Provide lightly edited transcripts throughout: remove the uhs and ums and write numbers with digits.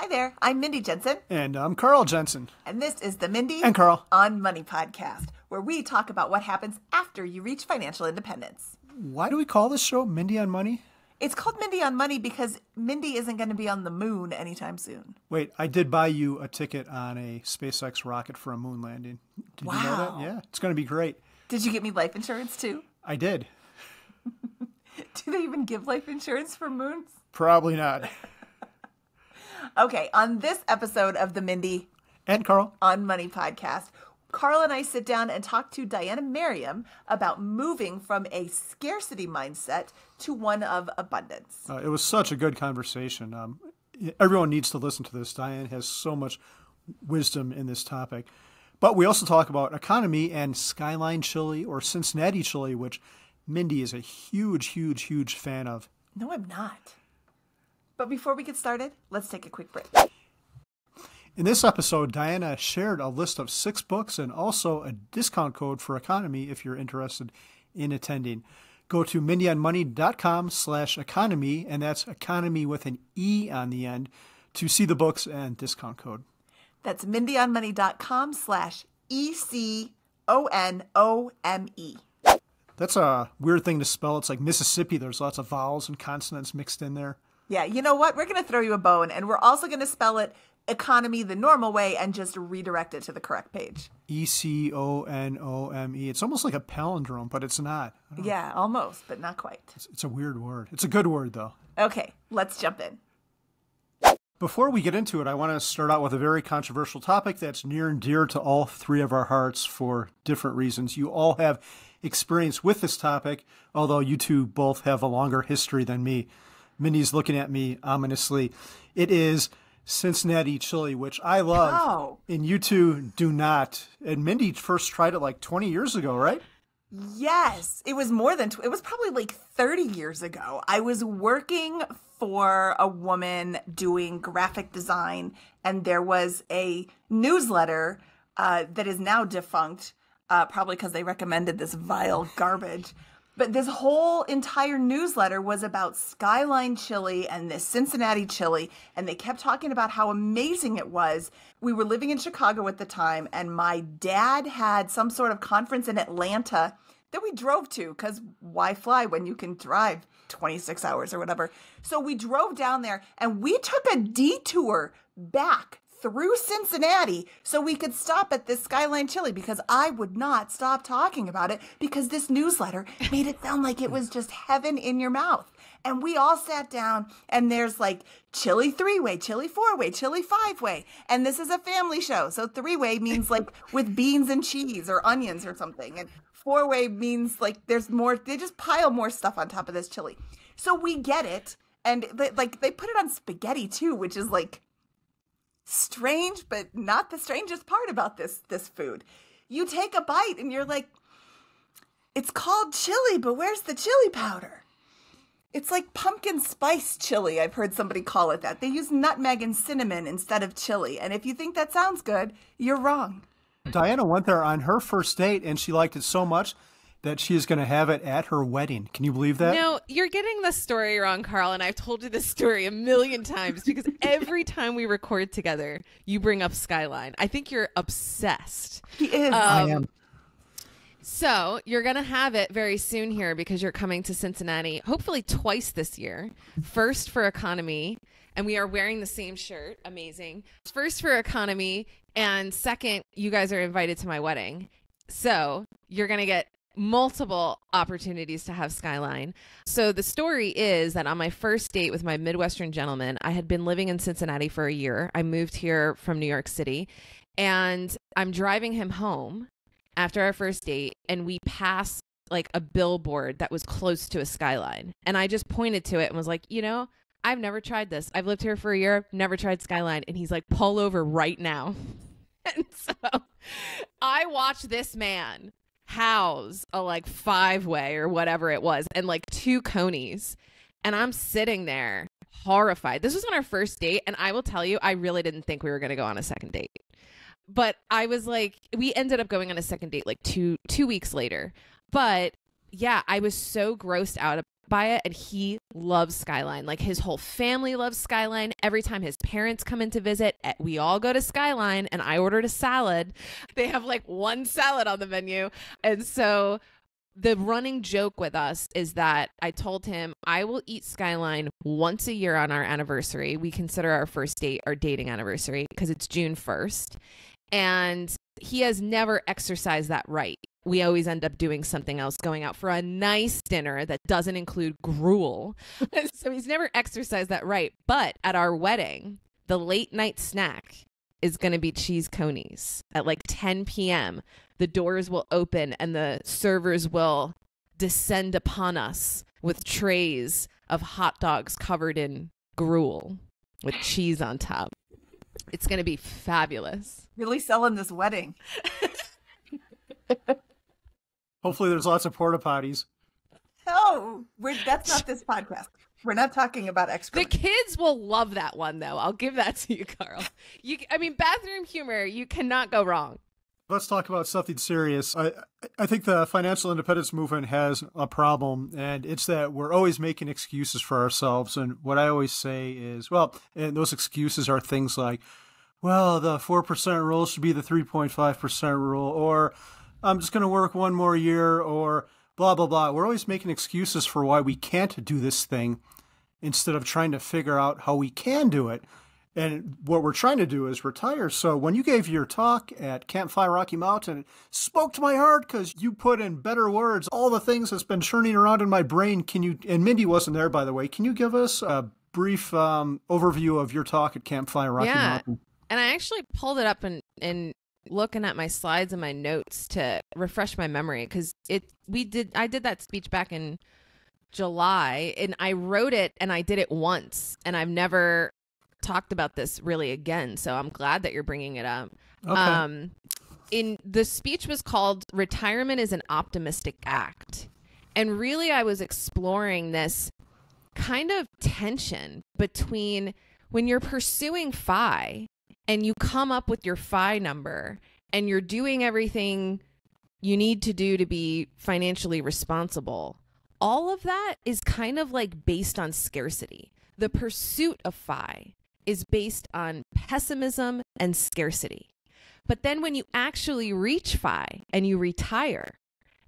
Hi there, I'm Mindy Jensen. And I'm Carl Jensen. And this is the Mindy and Carl on Money podcast, where we talk about what happens after you reach financial independence. Why do we call this show Mindy on Money? It's called Mindy on Money because Mindy isn't going to be on the moon anytime soon. Wait, I did buy you a ticket on a SpaceX rocket for a moon landing. Did you know that? Yeah, it's going to be great. Did you get me life insurance too? I did. Do they even give life insurance for moons? Probably not. Okay, on this episode of the Mindy and Carl on Money podcast, Carl and I sit down and talk to Diania Merriam about moving from a scarcity mindset to one of abundance. It was such a good conversation. Everyone needs to listen to this. Diane has so much wisdom in this topic. But we also talk about EconoMe and Skyline Chili or Cincinnati Chili, which Mindy is a huge fan of. No, I'm not. But before we get started, let's take a quick break. In this episode, Diana shared a list of 6 books and also a discount code for EconoMe if you're interested in attending. Go to mindyonmoney.com/economy, and that's economy with an E on the end, to see the books and discount code. That's mindyonmoney.com/ECONOME. That's a weird thing to spell. It's like Mississippi. There's lots of vowels and consonants mixed in there. Yeah, you know what? We're going to throw you a bone, and we're also going to spell it economy the normal way and just redirect it to the correct page. ECONOME. It's almost like a palindrome, but it's not. Yeah, almost, but not quite. It's a weird word. It's a good word, though. Okay, let's jump in. Before we get into it, I want to start out with a very controversial topic that's near and dear to all 3 of our hearts for different reasons. You all have experience with this topic, although you 2 both have a longer history than me. Mindy's looking at me ominously. It is Cincinnati Chili, which I love, Oh. and you 2 do not. And Mindy first tried it like 20 years ago, right? Yes, it was more than, it was probably like 30 years ago. I was working for a woman doing graphic design, and there was a newsletter that is now defunct, probably because they recommended this vile garbage. But this whole entire newsletter was about Skyline Chili and this Cincinnati Chili, and they kept talking about how amazing it was. We were living in Chicago at the time, and my dad had some sort of conference in Atlanta that we drove to, because why fly when you can drive 26 hours or whatever? So we drove down there, and we took a detour back through Cincinnati so we could stop at this Skyline Chili, because I would not stop talking about it because this newsletter made it sound like it was just heaven in your mouth. And we all sat down, and there's like chili 3-way, chili 4-way, chili 5-way. And this is a family show. So 3-way means like with beans and cheese or onions or something. And 4-way means like there's more, they just pile more stuff on top of this chili. So we get it. And they put it on spaghetti too, which is like strange, but not the strangest part about this food. You take a bite and you're like, it's called chili, but where's the chili powder? It's like pumpkin spice chili. I've heard somebody call it that. They use nutmeg and cinnamon instead of chili. And if you think that sounds good, you're wrong. Diana went there on her first date, and she liked it so much that she is going to have it at her wedding. Can you believe that? No, you're getting the story wrong, Carl, and I've told you this story a million times because every time we record together, you bring up Skyline. I think you're obsessed. He is. I am. So you're going to have it very soon here because you're coming to Cincinnati, hopefully twice this year. First for EconoMe, and we are wearing the same shirt. Amazing. First for EconoMe, and second, you guys are invited to my wedding. So you're going to get multiple opportunities to have Skyline. So the story is that on my first date with my Midwestern gentleman, I had been living in Cincinnati for a year. I moved here from New York City, and I'm driving him home after our first date, and we pass like a billboard that was close to a Skyline. And I just pointed to it and was like, you know, I've never tried this. I've lived here for a year, never tried Skyline. And he's like, pull over right now. And so I watched this man house a like 5-way or whatever it was and like 2 conies, and I'm sitting there horrified. This was on our first date, and I will tell you, I really didn't think we were going to go on a second date. But I was like, we ended up going on a second date like two weeks later. But yeah, I was so grossed out by it, and he loves Skyline. Like his whole family loves Skyline. Every time his parents come in to visit, we all go to Skyline, and I ordered a salad. They have like one salad on the menu. And so the running joke with us is that I told him I will eat Skyline once a year on our anniversary. We consider our first date our dating anniversary because it's June 1st. And he has never exercised that right. We always end up doing something else, going out for a nice dinner that doesn't include gruel. So he's never exercised that right. But at our wedding, the late night snack is going to be cheese conies at like 10 p.m. The doors will open and the servers will descend upon us with trays of hot dogs covered in gruel with cheese on top. It's going to be fabulous. Really selling this wedding. Hopefully there's lots of porta potties. Oh, that's not this podcast. We're not talking about The excrement. kids will love that one, though. I'll give that to you, Carl. Bathroom humor, you cannot go wrong. Let's talk about something serious. I think the financial independence movement has a problem, and it's that we're always making excuses for ourselves. And what I always say is, and those excuses are things like, well, the 4% rule should be the 3.5% rule, or I'm just going to work one more year, or blah, blah, blah. We're always making excuses for why we can't do this thing instead of trying to figure out how we can do it. And what we're trying to do is retire. So when you gave your talk at Campfire Rocky Mountain, it spoke to my heart because you put in better words all the things that's been churning around in my brain. And Mindy wasn't there, by the way. Can you give us a brief overview of your talk at Campfire Rocky Mountain? And I actually pulled it up and looking at my slides and my notes to refresh my memory because I did that speech back in July, and I wrote it and I did it once, and I've never talked about this really again, so I'm glad that you're bringing it up. Okay. In the speech was called "Retirement is an Optimistic Act," and really I was exploring this kind of tension between when you're pursuing FI and you come up with your FI number and you're doing everything you need to do to be financially responsible. All of that is kind of like based on scarcity. The pursuit of FI is based on pessimism and scarcity. But then when you actually reach FI and you retire,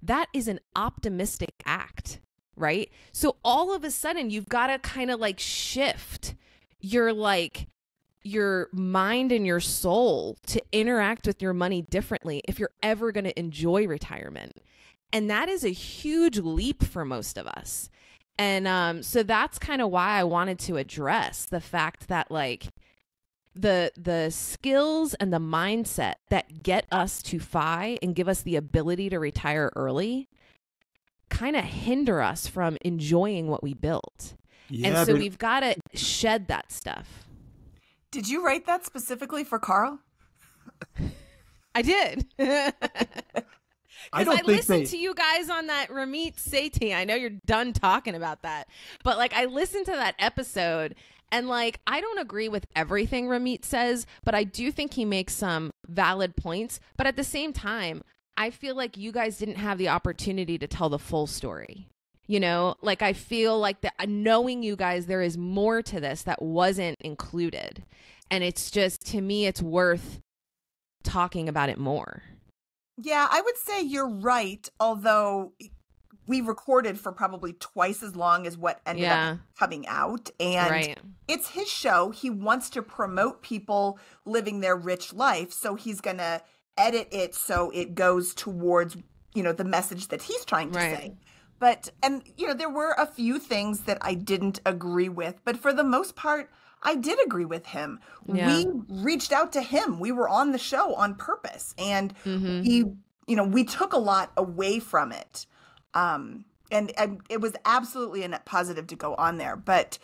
that is an optimistic act, right? So all of a sudden you've got to kind of like shift your mind and your soul to interact with your money differently if you're ever going to enjoy retirement. And that is a huge leap for most of us. And so that's kind of why I wanted to address the fact that like the skills and the mindset that get us to FI and give us the ability to retire early kind of hinder us from enjoying what we built. Yeah, and so we've got to shed that stuff. Did you write that specifically for Carl? I did. I Because I listened to you guys on that Ramit Sethi. I know you're done talking about that. But like I listened to that episode and like I don't agree with everything Ramit says, but I do think he makes some valid points. But at the same time, I feel like you guys didn't have the opportunity to tell the full story. You know, like I feel like that knowing you guys, there is more to this that wasn't included. And it's just, to me, it's worth talking about it more. Yeah, I would say you're right, although we recorded for probably twice as long as what ended up coming out. And it's his show. He wants to promote people living their rich life. So he's going to edit it so it goes towards, the message that he's trying to say. But, there were a few things that I didn't agree with. But for the most part, I did agree with him. Yeah. We reached out to him. We were on the show on purpose. And we took a lot away from it. And it was absolutely a net positive to go on there. But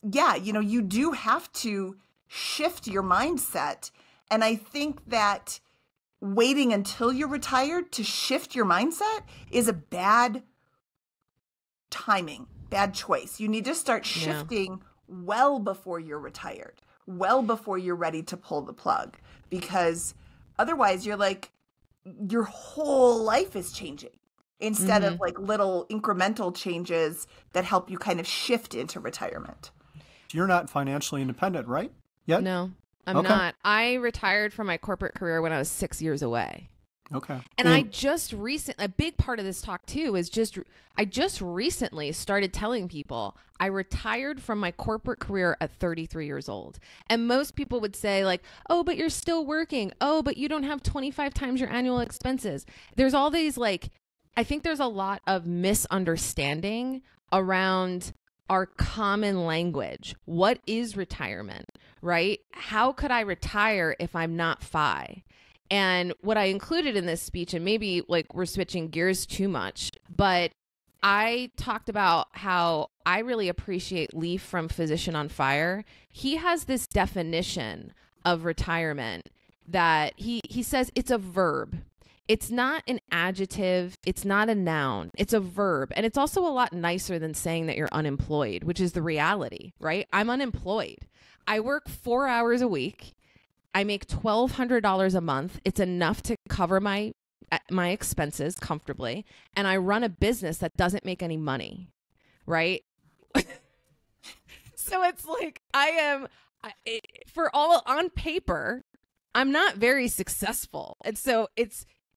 yeah, you do have to shift your mindset. And I think that waiting until you're retired to shift your mindset is a bad timing, bad choice. You need to start shifting well before you're retired, well before you're ready to pull the plug, because otherwise you're like, your whole life is changing. instead of like little incremental changes that help you kind of shift into retirement. You're not financially independent, right? Yet? No, I'm not. I retired from my corporate career when I was 6 years away. Okay. And I just recently, a big part of this talk too is I just recently started telling people I retired from my corporate career at 33 years old. And most people would say like, oh, but you're still working. Oh, but you don't have 25 times your annual expenses. There's all these like, I think there's a lot of misunderstanding around our common language. What is retirement, right? How could I retire if I'm not FI? And what I included in this speech, and maybe like we're switching gears too much, but I talked about how I really appreciate Leaf from Physician on Fire. He has this definition of retirement that he says it's a verb. It's not an adjective. It's not a noun. It's a verb. And it's also a lot nicer than saying that you're unemployed, which is the reality, right? I'm unemployed. I work 4 hours a week. I make $1,200 a month. It's enough to cover my expenses comfortably. And I run a business that doesn't make any money, right? So it's like on paper, I'm not very successful. And so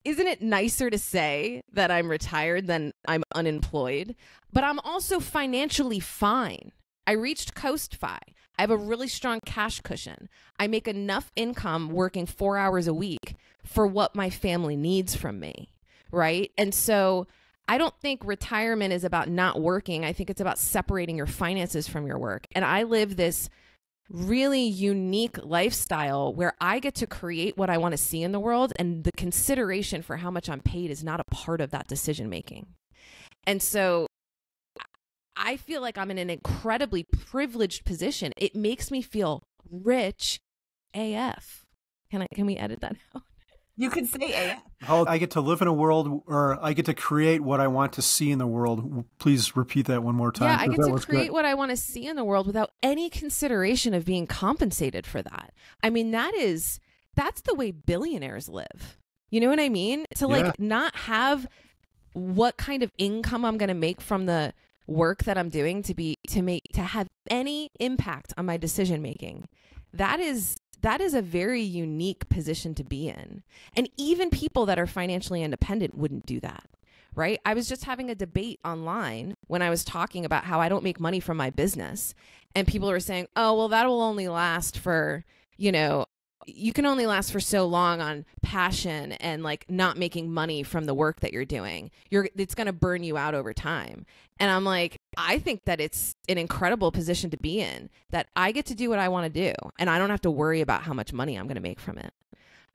isn't it nicer to say that I'm retired than I'm unemployed? But I'm also financially fine. I reached Coast Fi. I have a really strong cash cushion. I make enough income working 4 hours a week for what my family needs from me, right? And so I don't think retirement is about not working. I think it's about separating your finances from your work. And I live this really unique lifestyle where I get to create what I want to see in the world, and the consideration for how much I'm paid is not a part of that decision making. And so I feel like I'm in an incredibly privileged position. It makes me feel rich AF. Can we edit that out? You can say AF. Oh, I get to live in a world, or I get to create what I want to see in the world. Please repeat that one more time. Yeah, I get to create what I want to see in the world without any consideration of being compensated for that. I mean, that's the way billionaires live. You know what I mean? To like not have what kind of income I'm going to make from the work that I'm doing to have any impact on my decision making. That is a very unique position to be in. And even people that are financially independent wouldn't do that, right? I was just having a debate online when I was talking about how I don't make money from my business. And people were saying, oh, well, that will only last for, you can only last for so long on passion and like not making money from the work that you're doing. It's going to burn you out over time. And I'm like, I think that it's an incredible position to be in, that I get to do what I want to do and I don't have to worry about how much money I'm going to make from it.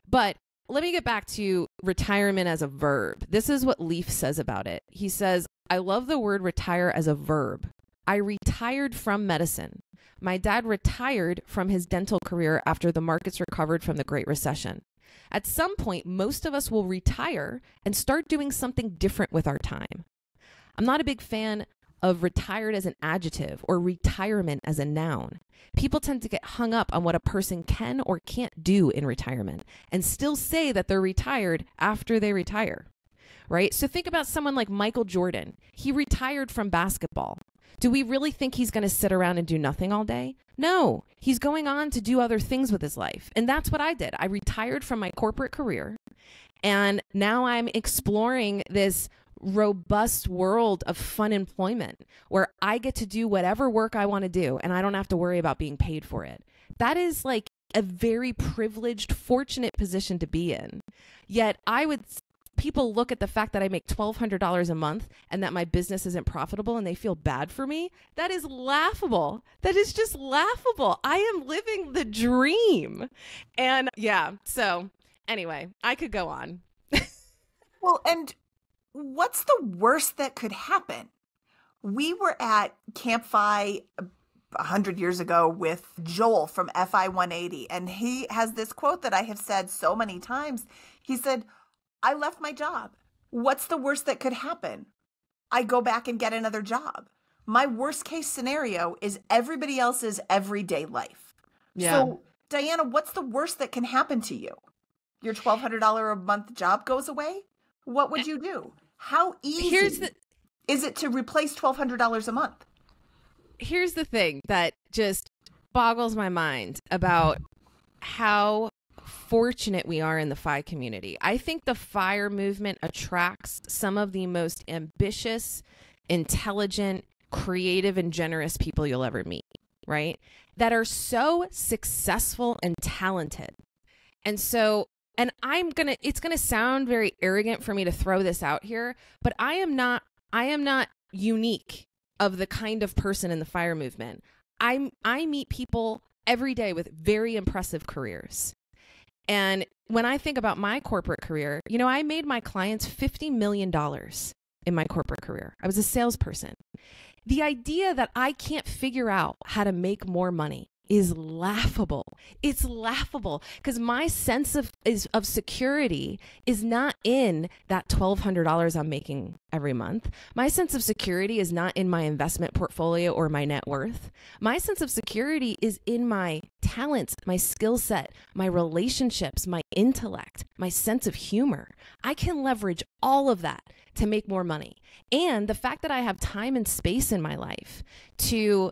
But let me get back to retirement as a verb. This is what Leaf says about it. He says, I love the word retire as a verb. I retired from medicine. My dad retired from his dental career after the markets recovered from the Great Recession. At some point, most of us will retire and start doing something different with our time. I'm not a big fan of retired as an adjective or retirement as a noun. People tend to get hung up on what a person can or can't do in retirement and still say that they're retired after they retire, right? So think about someone like Michael Jordan. He retired from basketball. Do we really think he's going to sit around and do nothing all day? No, he's going on to do other things with his life. And that's what I did. I retired from my corporate career, and now I'm exploring this robust world of fun employment where I get to do whatever work I want to do and I don't have to worry about being paid for it. That is like a very privileged, fortunate position to be in. Yet people look at the fact that I make $1,200 a month and that my business isn't profitable and they feel bad for me. That is laughable. That is just laughable. I am living the dream. And yeah, so anyway, I could go on. Well, and what's the worst that could happen? We were at Camp Fi 100 years ago with Joel from FI 180, and he has this quote that I have said so many times. He said, I left my job. What's the worst that could happen? I go back and get another job. My worst case scenario is everybody else's everyday life. Yeah. So, Diana, what's the worst that can happen to you? Your $1,200 a month job goes away? What would you do? How easy is it to replace $1,200 a month? Here's the thing that just boggles my mind about how fortunate we are in the FI community. I think the FIRE movement attracts some of the most ambitious, intelligent, creative, and generous people you'll ever meet, right? That are so successful and talented. And so, and it's going to sound very arrogant for me to throw this out here, but I am not unique of the kind of person in the FIRE movement. I meet people every day with very impressive careers. And when I think about my corporate career, I made my clients $50 million in my corporate career. I was a salesperson. The idea that I can't figure out how to make more money is laughable. It's laughable because my sense of security is not in that $1,200 I'm making every month. My sense of security is not in my investment portfolio or my net worth. My sense of security is in my talents, my skill set, my relationships, my intellect, my sense of humor. I can leverage all of that to make more money. And the fact that I have time and space in my life to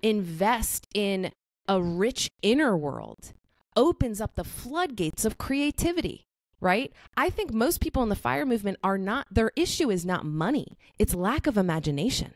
invest in a rich inner world opens up the floodgates of creativity, right? I think most people in the FIRE movement their issue is not money. It's lack of imagination,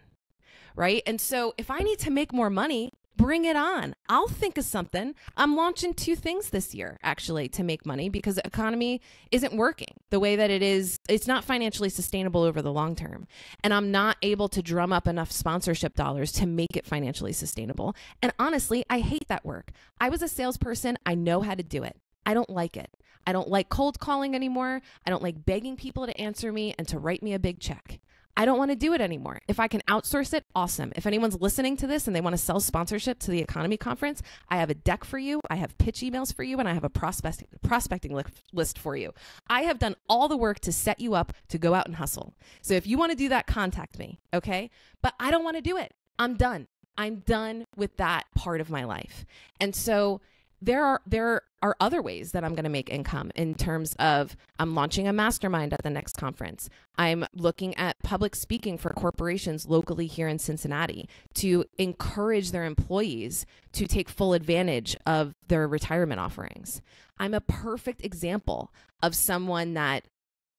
right? And so if I need to make more money, bring it on. I'll think of something. I'm launching 2 things this year, actually, to make money because the economy isn't working the way that it is. It's not financially sustainable over the long term. And I'm not able to drum up enough sponsorship dollars to make it financially sustainable. And honestly, I hate that work. I was a salesperson. I know how to do it. I don't like it. I don't like cold calling anymore. I don't like begging people to answer me and to write me a big check. I don't want to do it anymore. If I can outsource it, awesome. If anyone's listening to this and they want to sell sponsorship to the EconoMe conference, I have a deck for you. I have pitch emails for you, and I have a prospecting list for you. I have done all the work to set you up to go out and hustle. So if you want to do that, contact me, okay? But I don't want to do it. I'm done. I'm done with that part of my life. And so there are other ways that I'm going to make income in terms of I'm launching a mastermind at the next conference. I'm looking at public speaking for corporations locally here in Cincinnati to encourage their employees to take full advantage of their retirement offerings. I'm a perfect example of someone that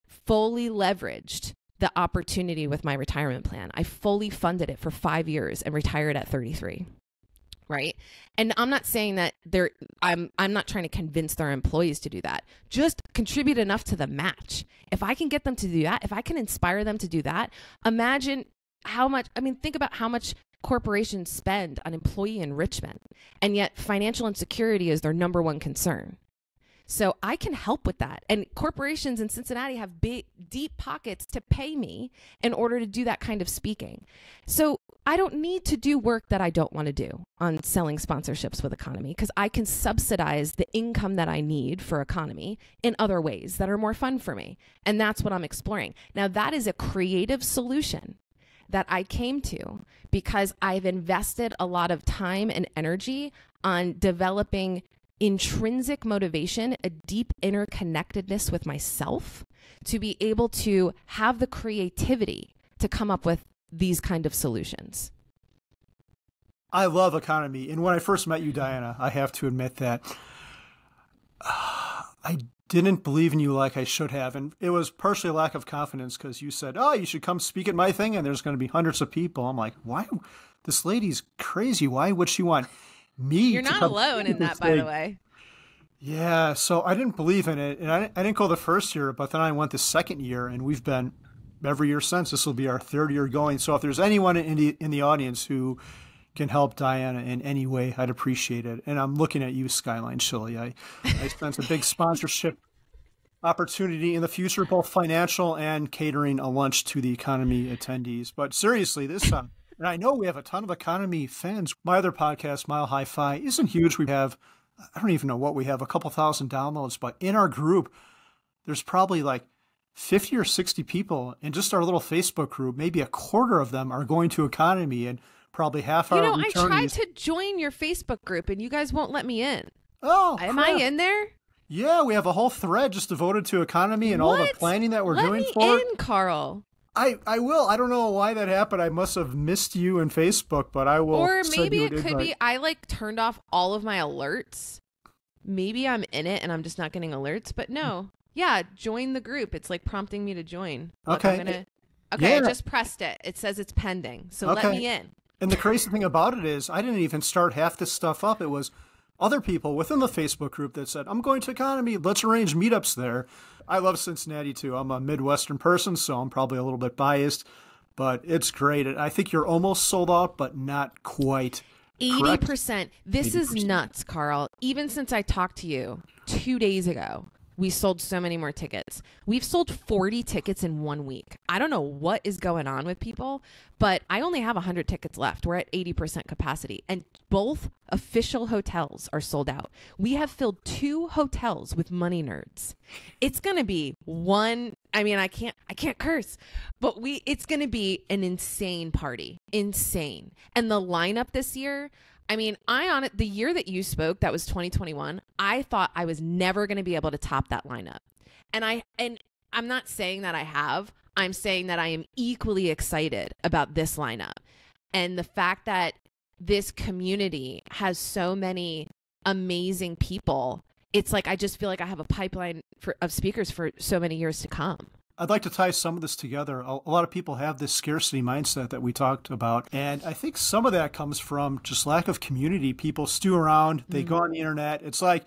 fully leveraged the opportunity with my retirement plan. I fully funded it for 5 years and retired at 33. Right. And I'm not saying that I'm not trying to convince their employees to do that. Just contribute enough to the match. If I can get them to do that, if I can inspire them to do that, imagine think about how much corporations spend on employee enrichment. And yet financial insecurity is their number one concern. So I can help with that. And corporations in Cincinnati have big, deep pockets to pay me in order to do that kind of speaking. So I don't need to do work that I don't want to do on selling sponsorships with EconoMe because I can subsidize the income that I need for EconoMe in other ways that are more fun for me. And that's what I'm exploring. Now, that is a creative solution that I came to because I've invested a lot of time and energy on developing intrinsic motivation, a deep interconnectedness with myself to be able to have the creativity to come up with these kind of solutions. I love EconoMe. And when I first met you, Diana, I have to admit that I didn't believe in you like I should have. And it was partially a lack of confidence because you said, oh, you should come speak at my thing and there's going to be hundreds of people. I'm like, why? This lady's crazy. Why would she want me? You're not alone in that, by the way. Yeah, so I didn't believe in it. And I didn't go the first year, but then I went the second year and we've been every year since. This will be our 3rd year going. So if there's anyone in the audience who can help Diana in any way, I'd appreciate it. And I'm looking at you, Skyline Chili. I sense a big sponsorship opportunity in the future, both financial and catering a lunch to the EconoMe attendees. But seriously, this and I know we have a ton of EconoMe fans. My other podcast, Mile High Fi, isn't huge. We have, I don't even know what we have, a couple thousand downloads. But in our group, there's probably like 50 or 60 people in just our little Facebook group. Maybe a quarter of them are going to EconoMe and probably half are returnees. I tried to join your Facebook group and you guys won't let me in. Oh, am I in there? Yeah, we have a whole thread just devoted to EconoMe and all the planning that we're doing for it. Let me in, Carl. I will. I don't know why that happened. I must have missed you in Facebook, but I will. Or send maybe you it an could invite. be I like turned off all of my alerts. Maybe I'm in it and I'm just not getting alerts. But no. Yeah, join the group. It's like prompting me to join. Look, Okay. Okay, I Yeah. just pressed it. It says it's pending. So let Okay. me in. And the crazy thing about it is, I didn't even start half this stuff up. It was other people within the Facebook group that said, I'm going to EconoMe. Let's arrange meetups there. I love Cincinnati too. I'm a Midwestern person, so I'm probably a little bit biased, but it's great. I think you're almost sold out, but not quite. 80%. This is 80%. nuts, Carl. Even since I talked to you 2 days ago, we sold so many more tickets. We've sold 40 tickets in 1 week. I don't know what is going on with people, but I only have 100 tickets left. We're at 80% capacity, and both official hotels are sold out. We have filled 2 hotels with money nerds. It's going to be one. I mean, I can't curse, but it's going to be an insane party. Insane. And the lineup this year, I mean, the year that you spoke, that was 2021, I thought I was never going to be able to top that lineup. And I'm not saying that I have. I'm saying that I am equally excited about this lineup. And the fact that this community has so many amazing people, it's like I just feel like I have a pipeline of speakers for so many years to come. I'd like to tie some of this together. A lot of people have this scarcity mindset that we talked about. And I think some of that comes from just lack of community. People stew around, they go on the internet. It's like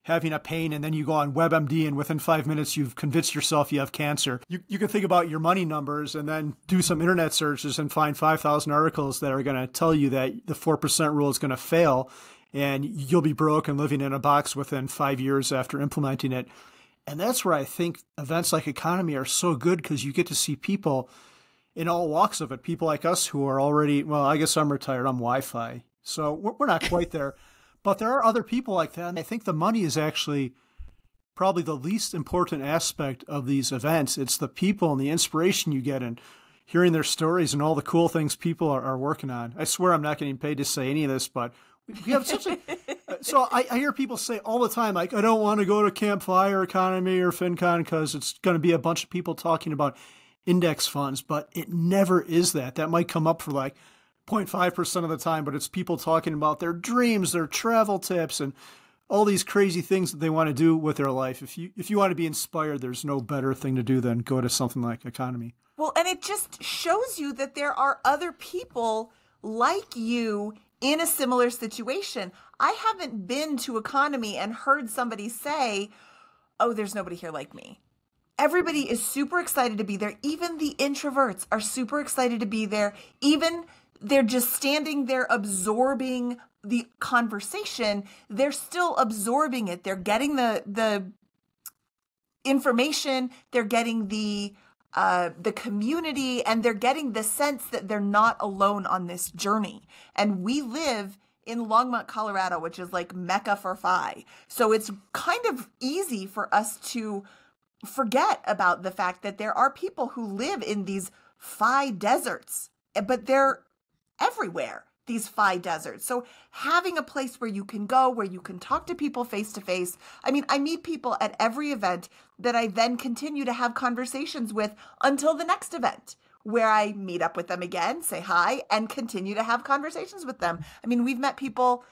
having a pain and then you go on WebMD and within 5 minutes you've convinced yourself you have cancer. You can think about your money numbers and then do some internet searches and find 5,000 articles that are going to tell you that the 4% rule is going to fail and you'll be broke and living in a box within 5 years after implementing it. And that's where I think events like EconoMe are so good, because you get to see people in all walks of it. People like us who are already, well, I guess I'm retired. I'm Wi-Fi. So we're not quite there. But there are other people like that. And I think the money is actually probably the least important aspect of these events. It's the people and the inspiration you get and hearing their stories and all the cool things people are working on. I swear I'm not getting paid to say any of this, but we have such a... So I hear people say all the time, like, I don't want to go to Campfire, EconoMe, or FinCon because it's going to be a bunch of people talking about index funds, but it never is that. That might come up for like 0.5% of the time, but it's people talking about their dreams, their travel tips, and all these crazy things that they want to do with their life. If you want to be inspired, there's no better thing to do than go to something like EconoMe. Well, and it just shows you that there are other people like you in a similar situation. I haven't been to EconoMe and heard somebody say, oh, there's nobody here like me. Everybody is super excited to be there. Even the introverts are super excited to be there. Even they're just standing there absorbing the conversation. They're still absorbing it. They're getting the information. They're getting the community, and they're getting the sense that they're not alone on this journey. And we live in Longmont, Colorado, which is like Mecca for FI. So it's kind of easy for us to forget about the fact that there are people who live in these FI deserts, but they're everywhere, these FI deserts. So having a place where you can go, where you can talk to people face to face. I mean, I meet people at every event that I then continue to have conversations with until the next event, where I meet up with them again, say hi, and continue to have conversations with them. I mean, we've met people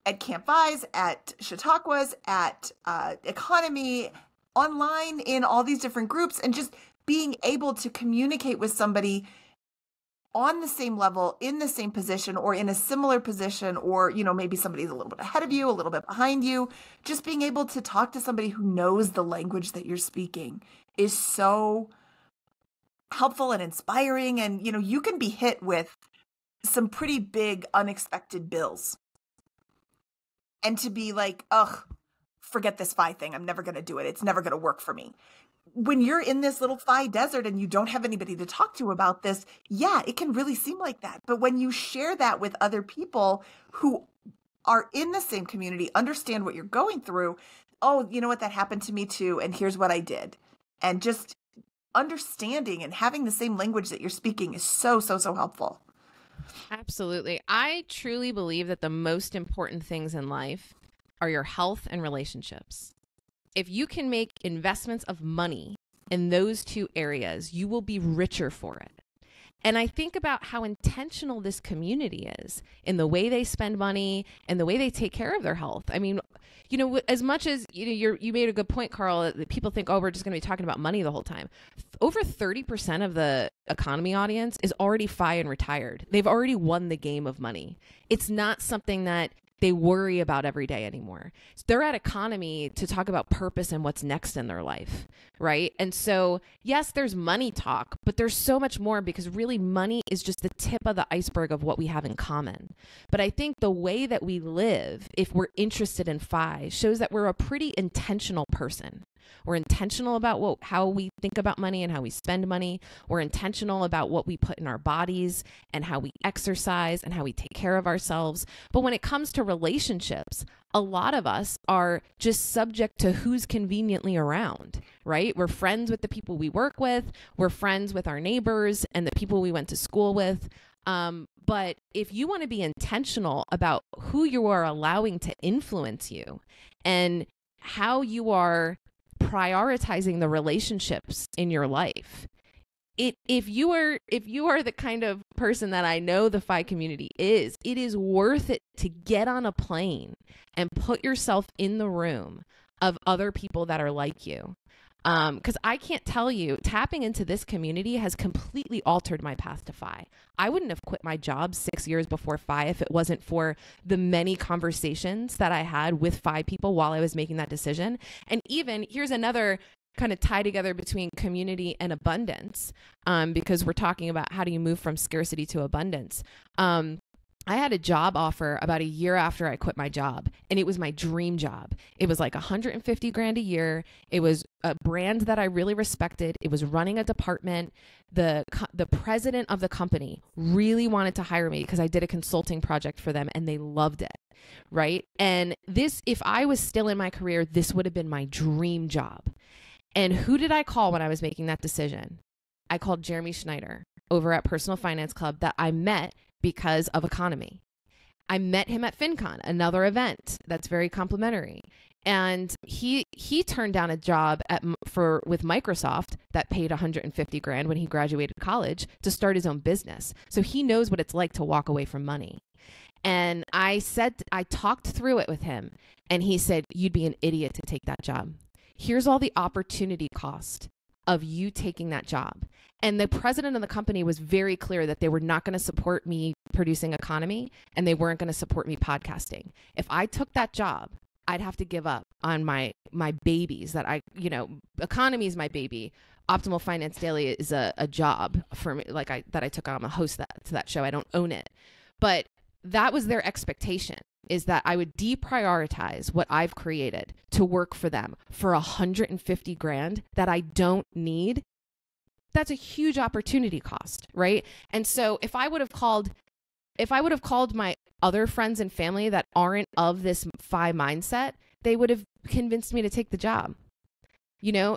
at Camp Vise, at Chautauquas, at EconoMe, online, in all these different groups, and just being able to communicate with somebody on the same level, in the same position, or in a similar position, or, you know, maybe somebody's a little bit ahead of you, a little bit behind you. Just being able to talk to somebody who knows the language that you're speaking is so helpful and inspiring. And, you know, you can be hit with some pretty big unexpected bills. And to be like, ugh, forget this FI thing. I'm never going to do it. It's never going to work for me. When you're in this little FI desert and you don't have anybody to talk to about this, yeah, it can really seem like that. But when you share that with other people who are in the same community, understand what you're going through, oh, you know what, that happened to me too, and here's what I did. And just understanding and having the same language that you're speaking is so, so, so helpful. Absolutely. I truly believe that the most important things in life are your health and relationships. If you can make investments of money in those two areas, you will be richer for it. And I think about how intentional this community is in the way they spend money and the way they take care of their health. I mean, as much as you made a good point, Carl, that people think, oh, we're just going to be talking about money the whole time. Over 30% of the EconoMe audience is already FI and retired. They've already won the game of money. It's not something that they worry about every day anymore. They're at EconoMe to talk about purpose and what's next in their life, right? And so, yes, there's money talk, but there's so much more, because really money is just the tip of the iceberg of what we have in common. But I think the way that we live, if we're interested in FI, shows that we're a pretty intentional person. We're intentional about how we think about money and how we spend money. We're intentional about what we put in our bodies and how we exercise and how we take care of ourselves. But when it comes to relationships, a lot of us are just subject to who's conveniently around, right? We're friends with the people we work with. We're friends with our neighbors and the people we went to school with. But if you want to be intentional about who you are allowing to influence you and how you are prioritizing the relationships in your life, if you are the kind of person that I know the FI community is, it is worth it to get on a plane and put yourself in the room of other people that are like you. Because I can't tell you, tapping into this community has completely altered my path to FI. I wouldn't have quit my job 6 years before FI if it wasn't for the many conversations that I had with FI people while I was making that decision. And even here's another kind of tie together between community and abundance, because we're talking about how do you move from scarcity to abundance. I had a job offer about a year after I quit my job, and it was my dream job. It was like $150,000 a year. It was a brand that I really respected. It was running a department. The president of the company really wanted to hire me because I did a consulting project for them, and they loved it, right? And this, if I was still in my career, this would have been my dream job. And who did I call when I was making that decision? I called Jeremy Schneider over at Personal Finance Club that I met because of EconoMe. I met him at FinCon, another event that's very complimentary. And he turned down a job with Microsoft that paid $150,000 when he graduated college to start his own business. So he knows what it's like to walk away from money. And I talked through it with him, and he said, "You'd be an idiot to take that job. Here's all the opportunity cost of you taking that job." And the president of the company was very clear that they were not going to support me producing EconoMe, and they weren't going to support me podcasting. If I took that job, I'd have to give up on my babies that EconoMe is my baby. Optimal Finance Daily is a job for me, that I took on. I'm a host to that show. I don't own it. But that was their expectation, is that I would deprioritize what I've created to work for them for $150,000 that I don't need. That's a huge opportunity cost, right? And so if I would have called my other friends and family that aren't of this FI mindset, they would have convinced me to take the job. You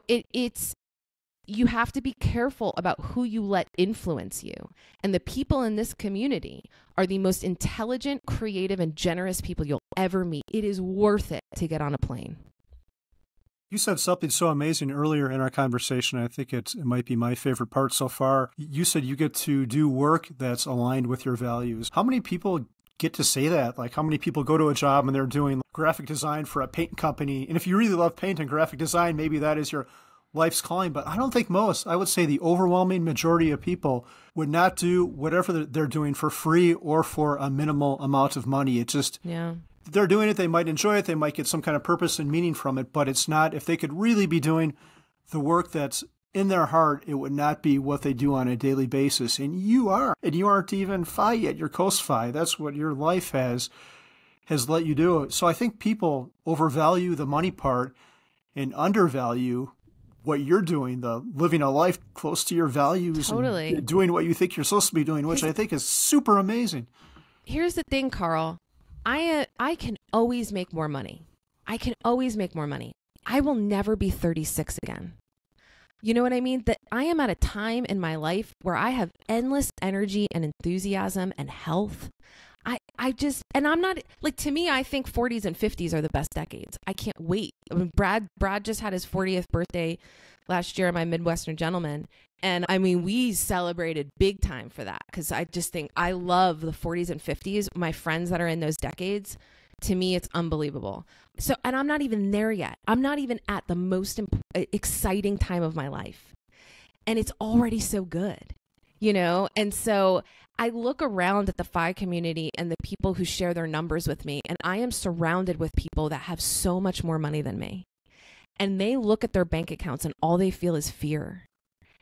have to be careful about who you let influence you. And the people in this community are the most intelligent, creative, and generous people you'll ever meet. It is worth it to get on a plane. You said something so amazing earlier in our conversation. I think it might be my favorite part so far. You said you get to do work that's aligned with your values. How many people get to say that? Like, how many people go to a job and they're doing graphic design for a paint company? And if you really love paint and graphic design, maybe that is your life's calling. But I don't think most, I would say the overwhelming majority of people would not do whatever they're doing for free or for a minimal amount of money. It just... Yeah. They're doing it, they might enjoy it, they might get some kind of purpose and meaning from it, but it's not, if they could really be doing the work that's in their heart, it would not be what they do on a daily basis. And you are. And you aren't even FI yet, you're post-FI. That's what your life has let you do. So I think people overvalue the money part and undervalue what you're doing, the living a life close to your values. Totally. And doing what you think you're supposed to be doing, which I think is super amazing. Here's the thing, Carl. I can always make more money. I can always make more money. I will never be 36 again. You know what I mean? That I am at a time in my life where I have endless energy and enthusiasm and health. I just, and I'm not like, to me, I think 40s and 50s are the best decades. I can't wait. I mean, Brad just had his 40th birthday last year, my Midwestern gentleman. And I mean, we celebrated big time for that, because I just think I love the 40s and 50s. My friends that are in those decades, to me, it's unbelievable. So, and I'm not even there yet. I'm not even at the most exciting time of my life. And it's already so good, you know? And so I look around at the FI community and the people who share their numbers with me, and I am surrounded with people that have so much more money than me. And they look at their bank accounts and all they feel is fear.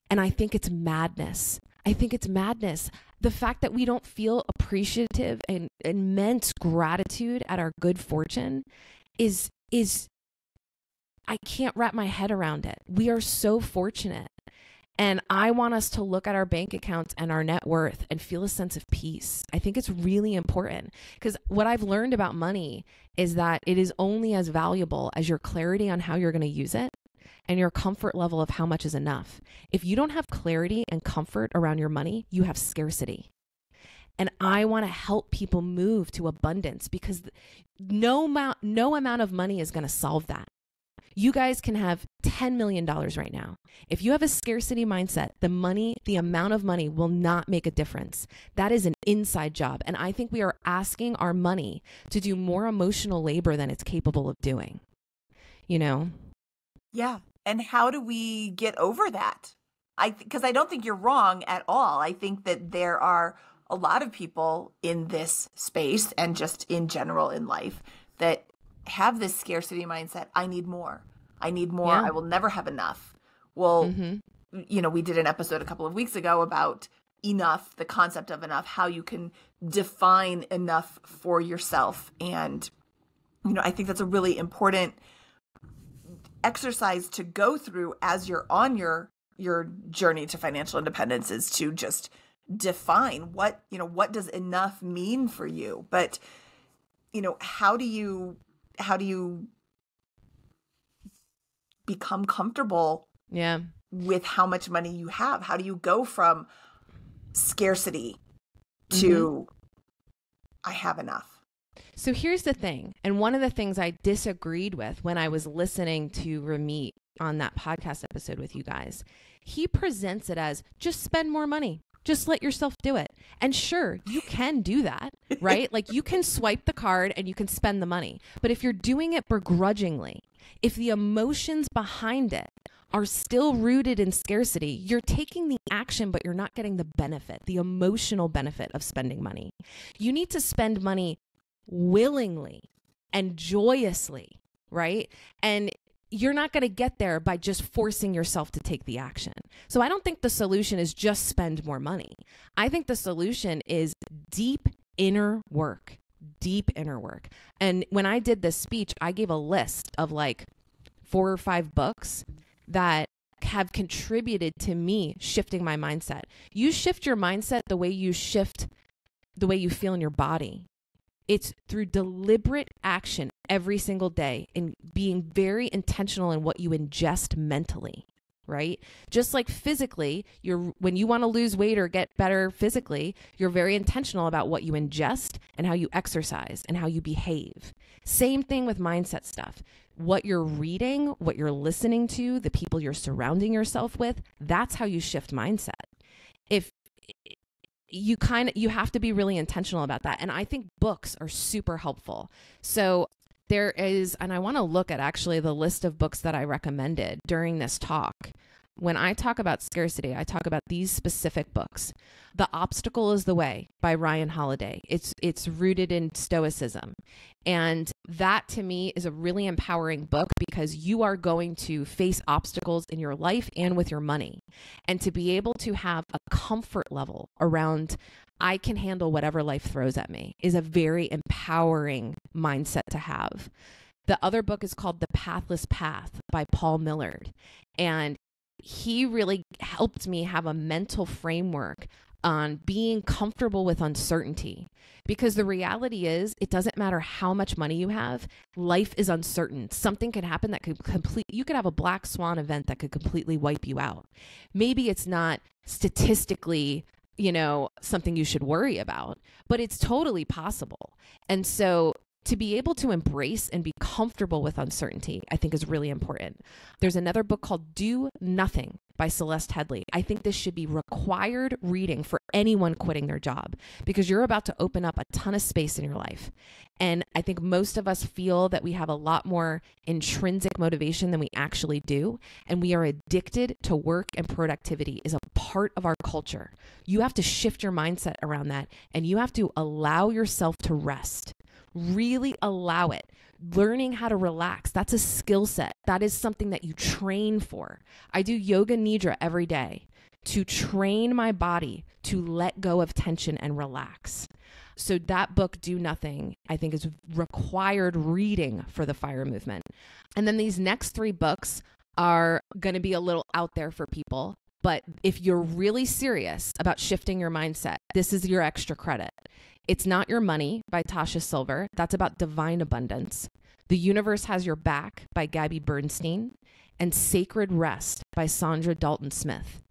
And I think it's madness. I think it's madness. The fact that we don't feel appreciative and immense gratitude at our good fortune is I can't wrap my head around it. We are so fortunate. And I want us to look at our bank accounts and our net worth and feel a sense of peace. I think it's really important, because what I've learned about money is that it is only as valuable as your clarity on how you're going to use it and your comfort level of how much is enough. If you don't have clarity and comfort around your money, you have scarcity. And I want to help people move to abundance, because no amount of money is going to solve that. You guys can have $10 million right now. If you have a scarcity mindset, the amount of money will not make a difference. That is an inside job. And I think we are asking our money to do more emotional labor than it's capable of doing, you know? Yeah. And how do we get over that? Because I don't think you're wrong at all. I think that there are a lot of people in this space and just in general in life that have this scarcity mindset. I need more. I need more. Yeah. I will never have enough. Well, you know, we did an episode a couple of weeks ago about enough, the concept of enough, how you can define enough for yourself. And, you know, I think that's a really important exercise to go through as you're on your journey to financial independence, is to just define what does enough mean for you. But, you know, how do you become comfortable with how much money you have? How do you go from scarcity to I have enough? So here's the thing. And one of the things I disagreed with when I was listening to Ramit on that podcast episode with you guys, he presents it as just spend more money. Just let yourself do it. And sure, you can do that, right? Like, you can swipe the card and you can spend the money. But if you're doing it begrudgingly, if the emotions behind it are still rooted in scarcity, you're taking the action, but you're not getting the benefit, the emotional benefit of spending money. You need to spend money willingly and joyously, right? And you're not going to get there by just forcing yourself to take the action. So I don't think the solution is just spend more money. I think the solution is deep inner work. And when I did this speech, I gave a list of like 4 or 5 books that have contributed to me shifting my mindset. You shift your mindset the way you shift the way you feel in your body. It's through deliberate action every single day and being very intentional in what you ingest mentally, right? Just like physically, when you want to lose weight or get better physically, you're very intentional about what you ingest and how you exercise and how you behave. Same thing with mindset stuff. What you're reading, what you're listening to, the people you're surrounding yourself with, that's how you shift mindset. If you have to be really intentional about that. And I think books are super helpful. So there is, and I want to look at actually the list of books that I recommended during this talk. When I talk about scarcity, I talk about these specific books. The Obstacle is the Way by Ryan Holiday. It's rooted in Stoicism. And that to me is a really empowering book, because you are going to face obstacles in your life and with your money. And to be able to have a comfort level around, I can handle whatever life throws at me, is a very empowering mindset to have. The other book is called The Pathless Path by Paul Millard. And he really helped me have a mental framework on being comfortable with uncertainty, because the reality is it doesn't matter how much money you have. Life is uncertain. Something could happen that could you could have a black swan event that could completely wipe you out. Maybe it's not statistically something you should worry about, but it's totally possible. And so to be able to embrace and be comfortable with uncertainty, I think is really important. There's another book called Do Nothing by Celeste Headley. I think this should be required reading for anyone quitting their job, because you're about to open up a ton of space in your life. And I think most of us feel that we have a lot more intrinsic motivation than we actually do. And we are addicted to work, and productivity is a part of our culture. You have to shift your mindset around that, and you have to allow yourself to rest. Really allow it. Learning how to relax, that's a skill set. That is something that you train for. I do yoga nidra every day to train my body to let go of tension and relax. So that book, Do Nothing, I think is required reading for the FIRE movement. And then these next 3 books are going to be a little out there for people. But if you're really serious about shifting your mindset, this is your extra credit. It's Not Your Money by Tasha Silver. That's about divine abundance. The Universe Has Your Back by Gabby Bernstein. And Sacred Rest by Sandra Dalton Smith.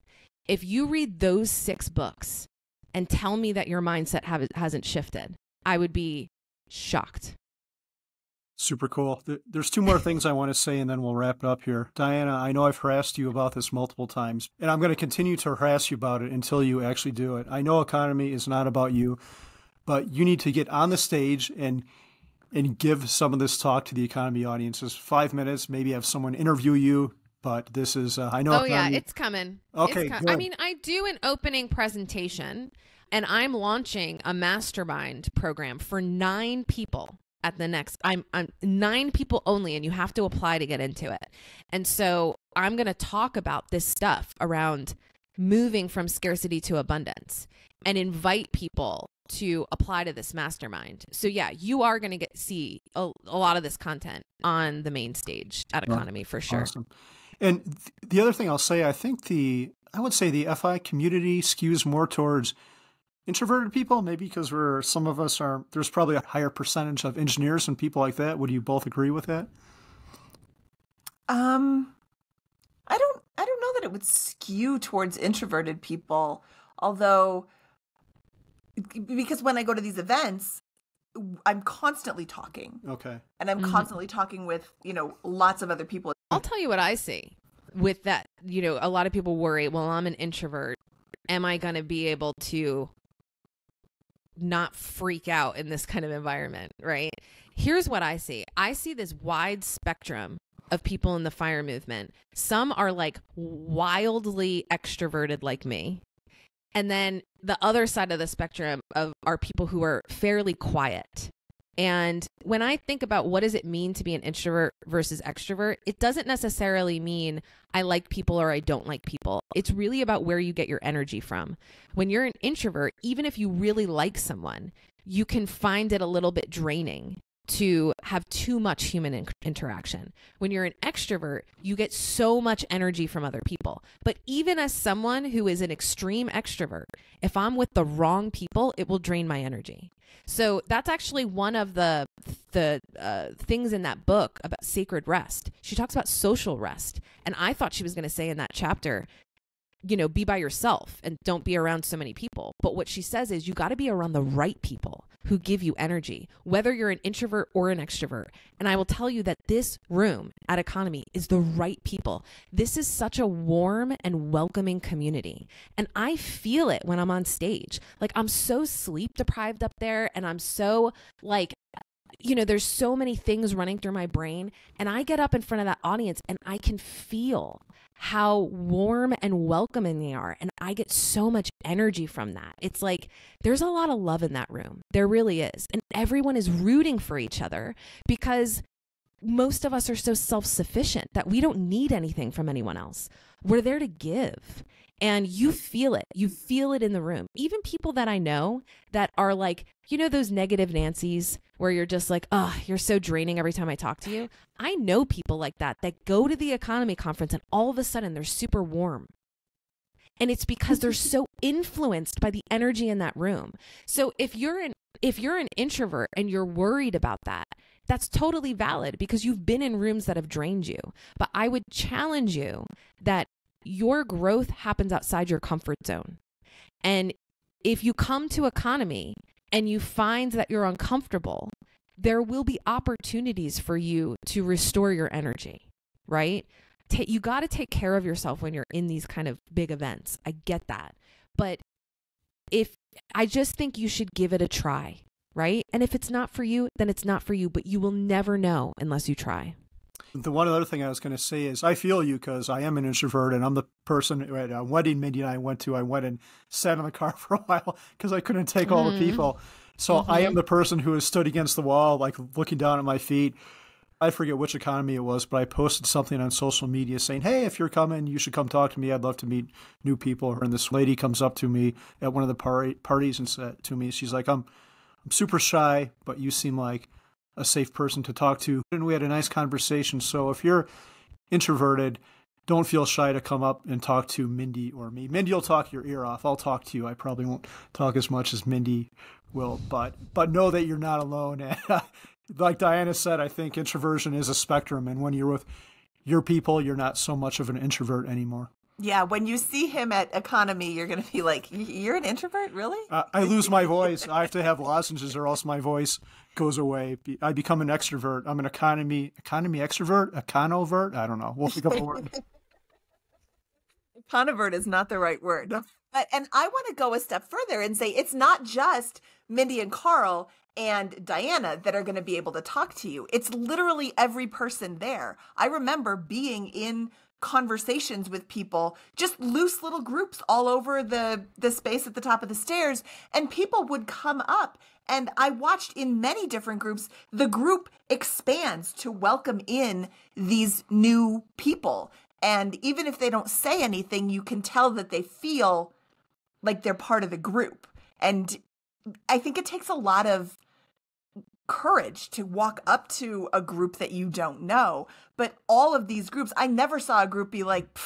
If you read those 6 books and tell me that your mindset hasn't shifted, I would be shocked. Super cool. There's 2 more things I want to say, and then we'll wrap it up here. Diana, I know I've harassed you about this multiple times, and I'm going to continue to harass you about it until you actually do it. I know EconoMe is not about you, but you need to get on the stage and give some of this talk to the EconoMe audiences. 5 minutes, maybe have someone interview you. But this is, I know. Oh, yeah, it's coming. Okay, I mean, I do an opening presentation, and I'm launching a mastermind program for 9 people at the next. I'm 9 people only, and you have to apply to get into it. And so I'm going to talk about this stuff around moving from scarcity to abundance and invite people to apply to this mastermind. So yeah, you are going to see a lot of this content on the main stage at EconoMe for sure. Awesome. And the other thing I'll say, I would say the FI community skews more towards introverted people, maybe because there's probably a higher percentage of engineers and people like that. Would you both agree with that? I don't know that it would skew towards introverted people, although, because when I go to these events, I'm constantly talking. Okay. And I'm constantly talking with, lots of other people. I'll tell you what I see with that. A lot of people worry, well, I'm an introvert. Am I going to be able to not freak out in this kind of environment, right? Here's what I see. I see this wide spectrum of people in the FIRE movement. Some are like wildly extroverted like me. And then the other side of the spectrum are people who are fairly quiet. And when I think about what does it mean to be an introvert versus extrovert, it doesn't necessarily mean I like people or I don't like people. It's really about where you get your energy from. When you're an introvert, even if you really like someone, you can find it a little bit draining to have too much human interaction. When you're an extrovert, you get so much energy from other people. But even as someone who is an extreme extrovert, if I'm with the wrong people, it will drain my energy. So that's actually one of the things in that book about sacred rest. She talks about social rest. And I thought she was going to say in that chapter, be by yourself and don't be around so many people. But what she says is you got to be around the right people who give you energy, whether you're an introvert or an extrovert. And I will tell you that this room at EconoMe is the right people. This is such a warm and welcoming community. And I feel it when I'm on stage. Like, I'm so sleep deprived up there, and I'm so there's so many things running through my brain, and I get up in front of that audience and I can feel how warm and welcoming they are. And I get so much energy from that. It's like, there's a lot of love in that room. There really is. And everyone is rooting for each other because most of us are so self-sufficient that we don't need anything from anyone else. We're there to give. And you feel it. You feel it in the room. Even people that I know that are like, those negative Nancys where you're just like, oh, you're so draining every time I talk to you. I know people like that go to the EconoMe conference and all of a sudden they're super warm. And it's because they're so influenced by the energy in that room. So if you're an introvert and you're worried about that, that's totally valid because you've been in rooms that have drained you. But I would challenge you that your growth happens outside your comfort zone. And if you come to EconoMe and you find that you're uncomfortable, there will be opportunities for you to restore your energy, right? You got to take care of yourself when you're in these kind of big events. I get that. But I just think you should give it a try, right? And if it's not for you, then it's not for you, but you will never know unless you try. The one other thing I was going to say is I feel you because I am an introvert, and I'm the person at a wedding Mindy and I went and sat in the car for a while because I couldn't take all the people. So I am the person who has stood against the wall, like looking down at my feet. I forget which EconoMe it was, but I posted something on social media saying, hey, if you're coming, you should come talk to me. I'd love to meet new people. And this lady comes up to me at one of the parties and said to me, she's like, I'm super shy, but you seem like a safe person to talk to. And we had a nice conversation. So if you're introverted, don't feel shy to come up and talk to Mindy or me. Mindy will talk your ear off. I'll talk to you. I probably won't talk as much as Mindy will, but know that you're not alone. And like Diana said, I think introversion is a spectrum. And when you're with your people, you're not so much of an introvert anymore. Yeah, when you see him at EconoMe, you're going to be like, you're an introvert, really? I lose my voice. I have to have lozenges or else my voice goes away. I become an extrovert. I'm an economy extrovert, econovert. I don't know. We'll think of a word. Econovert is not the right word. And I want to go a step further and say it's not just Mindy and Carl and Diana that are going to be able to talk to you. It's literally every person there. I remember being in conversations with people, just loose little groups all over the space at the top of the stairs, and people would come up, and I watched in many different groups, the group expands to welcome in these new people. And even if they don't say anything, you can tell that they feel like they're part of the group. And I think it takes a lot of courage to walk up to a group that you don't know. But all of these groups, I never saw a group be like,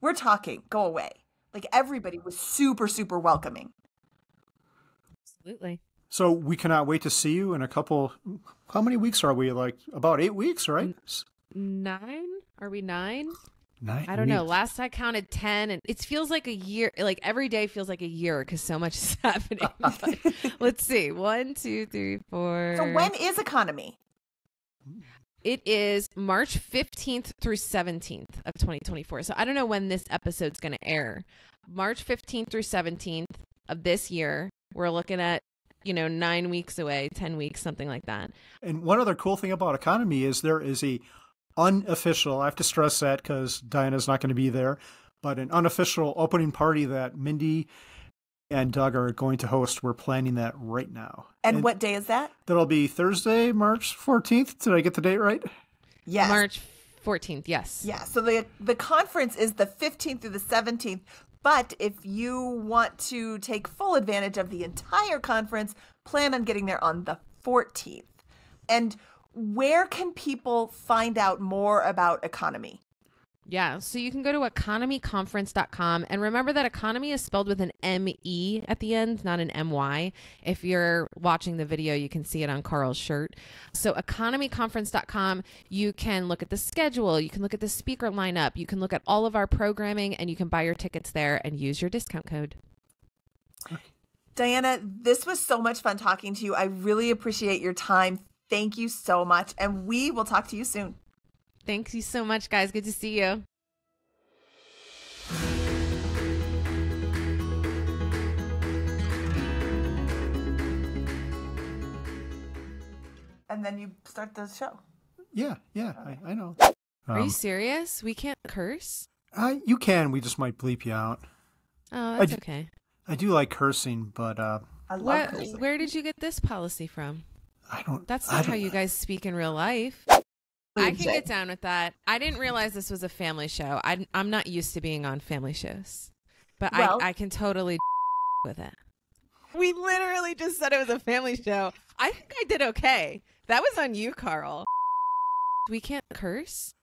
we're talking, go away. Like everybody was super, super welcoming. Absolutely. So we cannot wait to see you in a couple, how many weeks are we? Like about 8 weeks, right? 9? Are we 9? 9 I don't know. weeks. Last I counted 10, and it feels like a year. Like every day feels like a year because so much is happening. But let's see. 1, 2, 3, 4. So when is EconoMe? It is March 15th through 17th of 2024. So I don't know when this episode's going to air. March 15th through 17th of this year. We're looking at, 9 weeks away, 10 weeks, something like that. And one other cool thing about EconoMe is there is a unofficial, I have to stress that because Diana's not going to be there, but an unofficial opening party that Mindy and Doug are going to host. We're planning that right now. And what day is that? That'll be Thursday, March 14th. Did I get the date right? Yes. March 14th, yes. Yeah, so the conference is the 15th through the 17th, but if you want to take full advantage of the entire conference, plan on getting there on the 14th. And where can people find out more about EconoMe? Yeah, so you can go to economyconference.com, and remember that EconoMe is spelled with an M-E at the end, not an M-Y. If you're watching the video, you can see it on Carl's shirt. So economyconference.com, you can look at the schedule, you can look at the speaker lineup, you can look at all of our programming, and you can buy your tickets there and use your discount code. Diana, this was so much fun talking to you. I really appreciate your time. Thank you so much, and we will talk to you soon. Thank you so much, guys. Good to see you. And then you start the show. Yeah, I know. Are you serious? We can't curse? You can. We just might bleep you out. Oh, that's okay. I do like cursing, but I love cursing. Where did you get this policy from? That's I not don't- how you guys speak in real life. I can get down with that. I didn't realize this was a family show. I'm not used to being on family shows, but Well- I can totally with it. We literally just said it was a family show. I think I did okay. That was on you, Carl. We can't curse?